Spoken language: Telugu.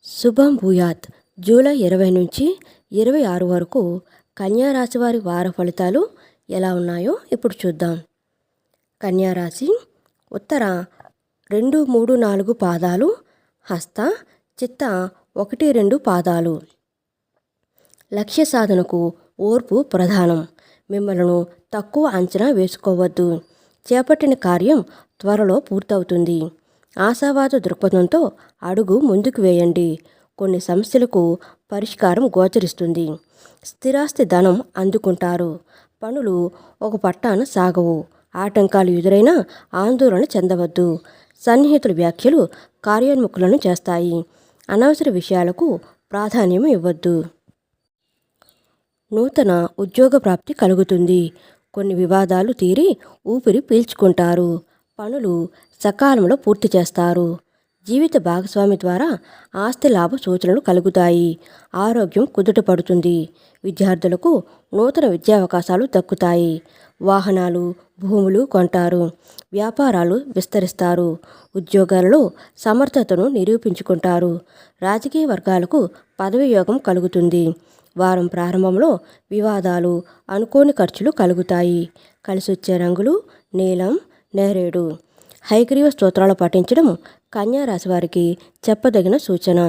శుభం భూయాత్. జూలై 20 నుంచి 26 వరకు కన్యారాశి వారి వార ఫలితాలు ఎలా ఉన్నాయో ఇప్పుడు చూద్దాం. కన్యారాశి ఉత్తర 2, 3, 4 పాదాలు, హస్త, చిత్త 1, 2 పాదాలు. లక్ష్య సాధనకు ఓర్పు ప్రధానం. మిమ్మల్ని తక్కువ అంచనా వేసుకోవద్దు. చేపట్టిన కార్యం త్వరలో పూర్తవుతుంది. ఆశావాద దృక్పథంతో అడుగు ముందుకు వేయండి. కొన్ని సమస్యలకు పరిష్కారం గోచరిస్తుంది. స్థిరాస్తి ధనం అందుకుంటారు. పనులు ఒక పట్టాన సాగవు. ఆటంకాలు ఎదురైనా ఆందోళన చెందవద్దు. సన్నిహితుల వ్యాఖ్యలు కార్యోన్ముఖులను చేస్తాయి. అనవసర విషయాలకు ప్రాధాన్యం ఇవ్వద్దు. నూతన ఉద్యోగ ప్రాప్తి కలుగుతుంది. కొన్ని వివాదాలు తీరి ఊపిరి పీల్చుకుంటారు. పనులు సకాలంలో పూర్తి చేస్తారు. జీవిత భాగస్వామి ద్వారా ఆస్తి లాభ సూచనలు కలుగుతాయి. ఆరోగ్యం కుదుటపడుతుంది. విద్యార్థులకు నూతన విద్యావకాశాలు దక్కుతాయి. వాహనాలు, భూములు కొంటారు. వ్యాపారాలు విస్తరిస్తారు. ఉద్యోగాలలో సమర్థతను నిరూపించుకుంటారు. రాజకీయ వర్గాలకు పదవి యోగం కలుగుతుంది. వారం ప్రారంభంలో వివాదాలు, అనుకోని ఖర్చులు కలుగుతాయి. కలిసొచ్చే రంగులు నీలం, నేరేడు. హయగ్రీవ స్తోత్రాలు పఠించడం కన్యారాశి వారికి చెప్పదగిన సూచన.